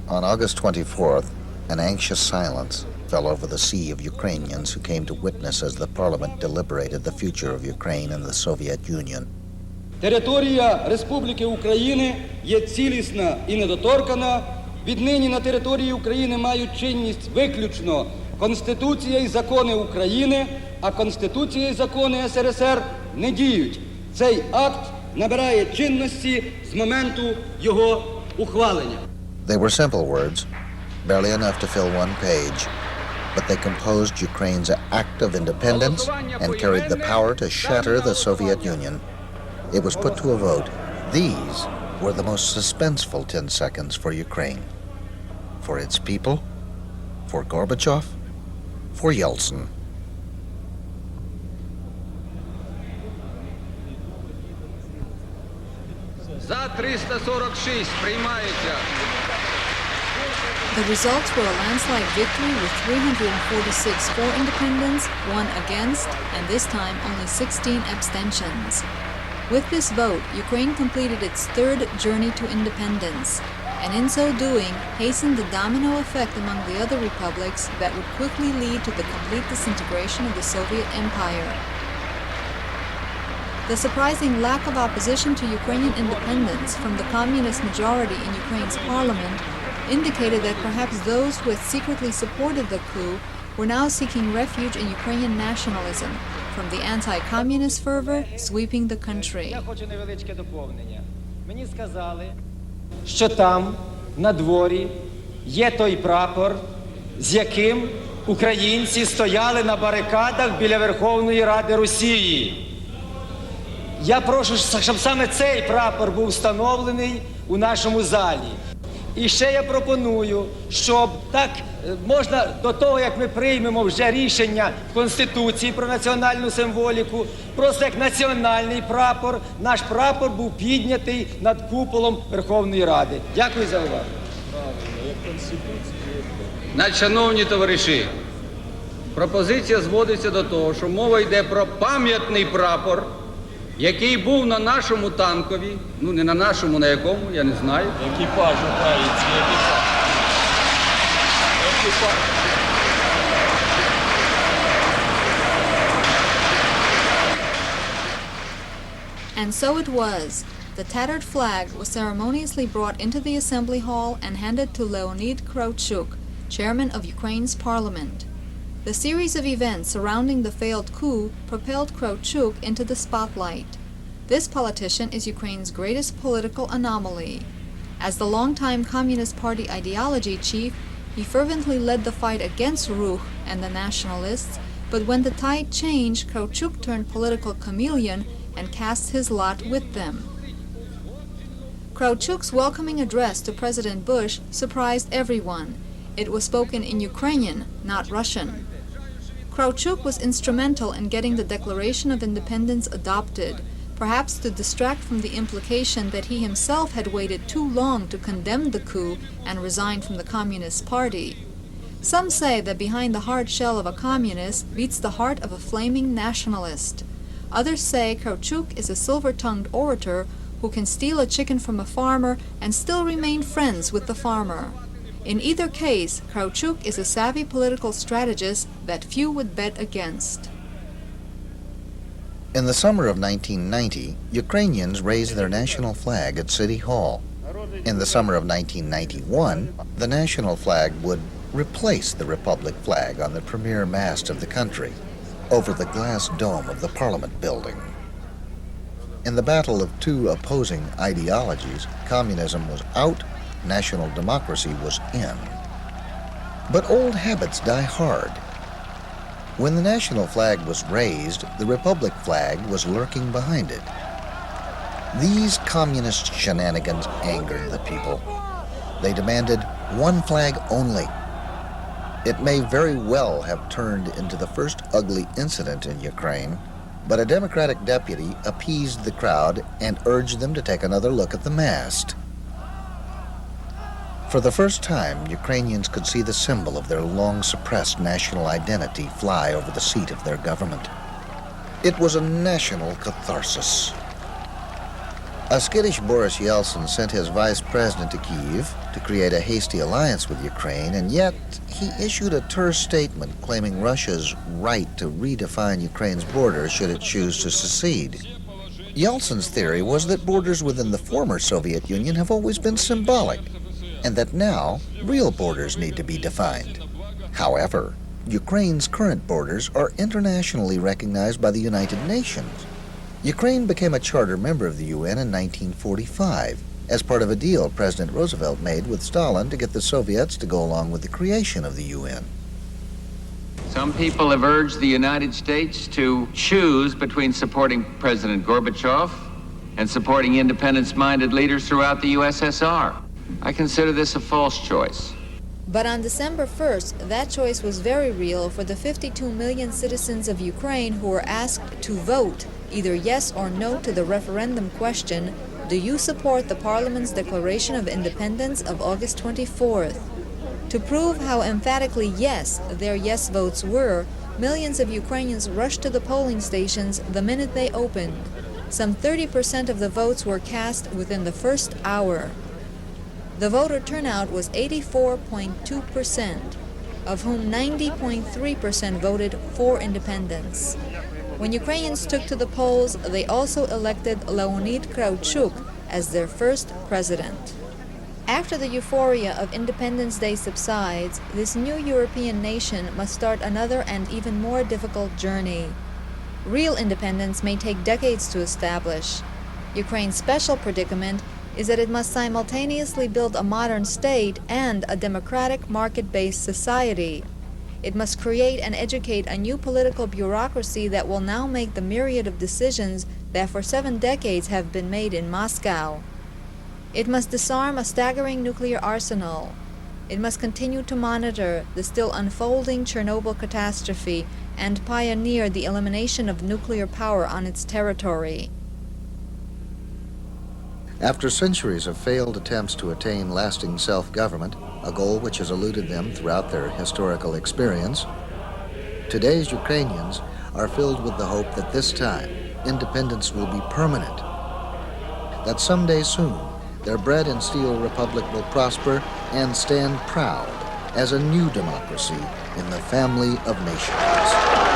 On August 24th, an anxious silence fell over the sea of Ukrainians who came to witness as the parliament deliberated the future of Ukraine and the Soviet Union. Територія Республіки України є цілісна і недоторкана. Віднині на території України мають чинність виключно Конституція і закони України, а Конституція і закони СРСР не діють. Цей акт набирає чинності з моменту його ухвалення. They were simple words, barely enough to fill one page, but they composed Ukraine's act of independence and carried the power to shatter the Soviet Union. It was put to a vote. These were the most suspenseful 10 seconds for Ukraine, for its people, for Gorbachev, for Yeltsin. За 346 приймається. The results were a landslide victory with 346 for independence, 1 against, and this time only 16 abstentions. With this vote, Ukraine completed its third journey to independence, and in so doing, hastened the domino effect among the other republics that would quickly lead to the complete disintegration of the Soviet Empire. The surprising lack of opposition to Ukrainian independence from the communist majority in Ukraine's parliament indicated that perhaps those who had secretly supported the coup were now seeking refuge in Ukrainian nationalism from the anti-communist fervor sweeping the country. Я хочу невеличке доповнення. Мені сказали, що там, на дворі, є той прапор, з яким українці стояли на барикадах біля Верховної Ради Росії. Я прошу, щоб саме цей прапор був встановлений у нашому залі. І ще я пропоную, щоб так можна до того, як ми приймемо вже рішення Конституції про національну символіку, просто як національний прапор, наш прапор був піднятий над куполом Верховної Ради. Дякую за увагу. Шановні товариші, пропозиція зводиться до того, що мова йде про пам'ятний прапор, який був на нашому танкові, ну не на нашому, на якому, я не знаю. Екіпаж український, екіпаж. And so it was. The tattered flag was ceremoniously brought into the Assembly Hall and handed to Leonid Kravchuk, chairman of Ukraine's parliament. The series of events surrounding the failed coup propelled Kravchuk into the spotlight. This politician is Ukraine's greatest political anomaly. As the longtime Communist Party ideology chief, he fervently led the fight against Ruch and the nationalists, but when the tide changed, Kravchuk turned political chameleon and cast his lot with them. Kravchuk's welcoming address to President Bush surprised everyone. It was spoken in Ukrainian, not Russian. Kravchuk was instrumental in getting the Declaration of Independence adopted, perhaps to distract from the implication that he himself had waited too long to condemn the coup and resign from the Communist Party. Some say that behind the hard shell of a communist beats the heart of a flaming nationalist. Others say Kravchuk is a silver-tongued orator who can steal a chicken from a farmer and still remain friends with the farmer. In either case, Kravchuk is a savvy political strategist that few would bet against. In the summer of 1990, Ukrainians raised their national flag at City Hall. In the summer of 1991, the national flag would replace the Republic flag on the premier mast of the country, over the glass dome of the Parliament building. In the battle of two opposing ideologies, communism was out, national democracy was in. But old habits die hard. When the national flag was raised, the Republic flag was lurking behind it. These communist shenanigans angered the people. They demanded one flag only. It may very well have turned into the first ugly incident in Ukraine, but a Democratic deputy appeased the crowd and urged them to take another look at the mast. For the first time, Ukrainians could see the symbol of their long-suppressed national identity fly over the seat of their government. It was a national catharsis. A skittish Boris Yeltsin sent his vice president to Kyiv to create a hasty alliance with Ukraine, and yet he issued a terse statement claiming Russia's right to redefine Ukraine's borders should it choose to secede. Yeltsin's theory was that borders within the former Soviet Union have always been symbolic, and that now real borders need to be defined. However, Ukraine's current borders are internationally recognized by the United Nations. Ukraine became a charter member of the UN in 1945 as part of a deal President Roosevelt made with Stalin to get the Soviets to go along with the creation of the UN. Some people have urged the United States to choose between supporting President Gorbachev and supporting independence-minded leaders throughout the USSR. I consider this a false choice. But on December 1st, that choice was very real for the 52 million citizens of Ukraine who were asked to vote either yes or no to the referendum question, do you support the Parliament's Declaration of Independence of August 24th? To prove how emphatically yes their yes votes were, millions of Ukrainians rushed to the polling stations the minute they opened. Some 30% of the votes were cast within the first hour. The voter turnout was 84.2%, of whom 90.3% voted for independence. When Ukrainians took to the polls, they also elected Leonid Kravchuk as their first president. After the euphoria of Independence Day subsides, this new European nation must start another and even more difficult journey. Real independence may take decades to establish. Ukraine's special predicament is that it must simultaneously build a modern state and a democratic market-based society. It must create and educate a new political bureaucracy that will now make the myriad of decisions that for 7 decades have been made in Moscow. It must disarm a staggering nuclear arsenal. It must continue to monitor the still unfolding Chernobyl catastrophe and pioneer the elimination of nuclear power on its territory. After centuries of failed attempts to attain lasting self-government, a goal which has eluded them throughout their historical experience, today's Ukrainians are filled with the hope that this time independence will be permanent, that someday soon their bread and steel republic will prosper and stand proud as a new democracy in the family of nations.